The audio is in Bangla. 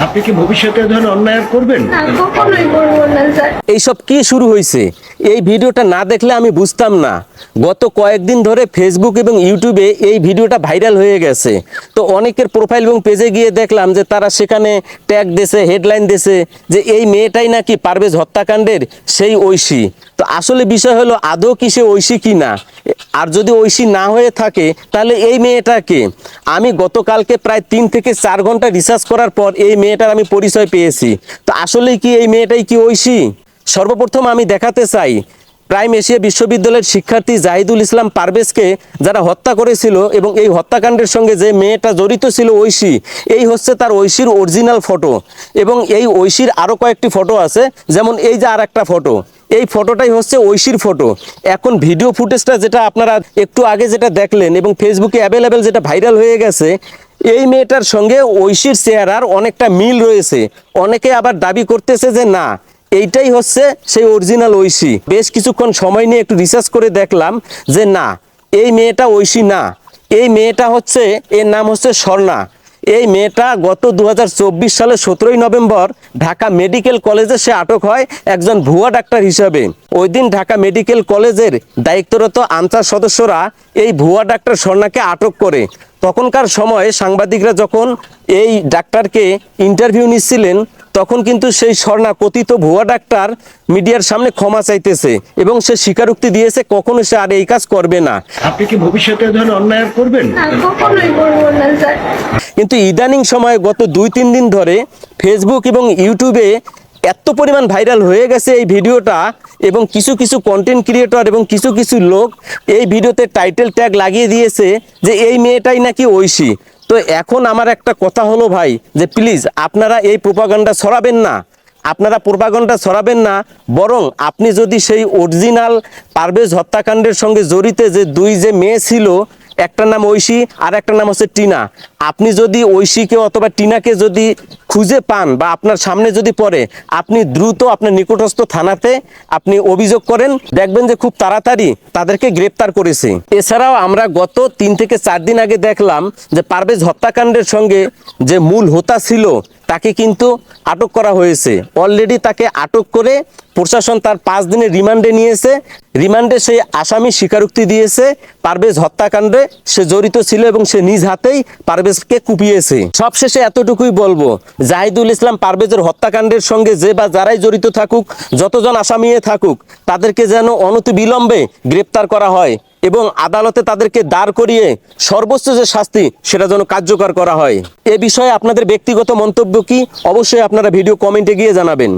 আপনি কি ভবিষ্যতে ধরনের অন্যায় আর করবেন? না, কখনোই করবো না স্যার। এইসব কি শুরু হয়েছে? এই ভিডিওটা না দেখলে আমি বুঝতাম না। গত কয়েকদিন ধরে ফেসবুক এবং ইউটিউবে এই ভিডিওটা ভাইরাল হয়ে গেছে। তো অনেকের প্রোফাইল এবং পেজে গিয়ে দেখলাম যে তারা সেখানে ট্যাগ দিয়েছে, হেডলাইন দিয়েছে যে এই মেয়েটাই নাকি পারভেজ হত্যাকাণ্ডের সেই ঐশী। তো আসলে বিষয় হলো আদৌ কি সে ঐশী কি না, আর যদি ঐশী না হয়ে থাকে তাহলে এই মেয়েটাকে আমি গতকালকে প্রায় 3 থেকে 4 ঘন্টা রিসার্চ করার পর এই মেয়েটার আমি পরিচয় পেয়েছি। তো আসলে কি এই মেয়েটাই কি ঐশী? সর্বপ্রথম আমি দেখাতে চাই প্রাইম এশিয়া বিশ্ববিদ্যালয়ের শিক্ষার্থী জাহিদুল ইসলাম পারভেজকে যারা হত্যা করেছিল এবং এই হত্যাকাণ্ডের সঙ্গে যে মেয়েটা জড়িত ছিল ঐশী, এই হচ্ছে তার ঐশীর অরিজিনাল ফটো। এবং এই ঐশীর আরও কয়েকটি ফটো আছে, যেমন এই যে আর একটা ফটো, এই ফটোটাই হচ্ছে ঐশীর ফটো। এখন ভিডিও ফুটেজটা যেটা আপনারা একটু আগে যেটা দেখলেন এবং ফেসবুকে অ্যাভেলেবেল যেটা ভাইরাল হয়ে গেছে, এই মেয়েটার সঙ্গে ঐশীর চেহারার অনেকটা মিল রয়েছে। অনেকে আবার দাবি করতেছে যে না, এইটাই হচ্ছে সেই অরিজিনাল ঐশী। বেশ কিছুক্ষণ সময় নিয়ে একটু রিসার্চ করে দেখলাম যে না, এই মেয়েটা ঐশী না, এই মেয়েটা হচ্ছে, এর নাম হচ্ছে স্বর্ণা। এই মেয়েটা গত 2024 সালের 17ই নভেম্বর ঢাকা মেডিকেল কলেজে সে আটক হয় একজন ভুয়া ডাক্তার হিসাবে। ওই দিন ঢাকা মেডিকেল কলেজের দায়িত্বরত আনসার সদস্যরা এই ভুয়া ডাক্তার স্বর্ণাকে আটক করে। তখনকার সময়ে সাংবাদিকরা যখন এই ডাক্তারকে ইন্টারভিউ নিচ্ছিলেন, তখন কিন্তু সেই স্বর্ণা কথিত ভুয়া ডাক্তার মিডিয়ার সামনে ক্ষমা চাইতেছে এবং সে স্বীকারোক্তি দিয়েছে কখনো সে আর এই কাজ করবে না। আপনি কি ভবিষ্যতে ধরনের অন্যায় আর করবেন? না, কখনোই করবো না স্যার। কিন্তু ইদানিং সময়ে গত 2-3 দিন ধরে ফেসবুক এবং ইউটিউবে এত পরিমাণ ভাইরাল হয়ে গেছে এই ভিডিওটা, এবং কিছু কিছু কন্টেন্ট ক্রিয়েটর এবং কিছু কিছু লোক এই ভিডিওতে টাইটেল ট্যাগ লাগিয়ে দিয়েছে যে এই মেয়েটাই নাকি ঐশী। তো এখন আমার একটা কথা হলো ভাই, যে প্লিজ আপনারা এই প্রোপাগান্ডা ছড়াবেন না, আপনারা প্রোপাগান্ডা ছড়াবেন না। বরং আপনি যদি সেই অরিজিনাল পারভেজ হত্যাকাণ্ডের সঙ্গে জড়িত যে যে মেয়ে ছিল, একটার নাম ঐশী আর একটা নাম হচ্ছে টিনা, আপনি যদি ঐশীকে অথবা টিনাকে যদি খুঁজে পান বা আপনার সামনে যদি পড়ে, আপনি দ্রুত আপনার নিকটস্থ থানাতে আপনি অভিযোগ করেন, দেখবেন যে খুব তাড়াতাড়ি তাদেরকে গ্রেপ্তার করেছে। এছাড়াও আমরা গত 3 থেকে 4 দিন আগে দেখলাম যে পারভেজ হত্যাকাণ্ডের সঙ্গে যে মূল হোতা ছিল তাকে কিন্তু আটক করা হয়েছে। অলরেডি তাকে আটক করে প্রশাসন তার 5 দিনের রিমান্ডে নিয়েছে। রিমান্ডে সেই আসামি স্বীকারোক্তি দিয়েছে পারভেজ হত্যাকাণ্ডে সে জড়িত ছিল এবং সে নিজ হাতেই পারভেজকে কুপিয়েছে। সবশেষে এতটুকুই বলবো, জাহিদুল ইসলাম পারভেজের হত্যাকাণ্ডের সঙ্গে যে বা যারাই জড়িত থাকুক, যতজন আসামি থাকুক, তাদেরকে যেন অনতিবিলম্বে গ্রেপ্তার করা হয় এবং আদালতে তাদেরকে দাঁড় করিয়ে সর্বোচ্চ যে শাস্তি সেটা যেন কার্যকর করা হয়। এ বিষয়ে আপনাদের ব্যক্তিগত মন্তব্য কি, অবশ্যই আপনারা ভিডিও কমেন্টে গিয়ে জানাবেন।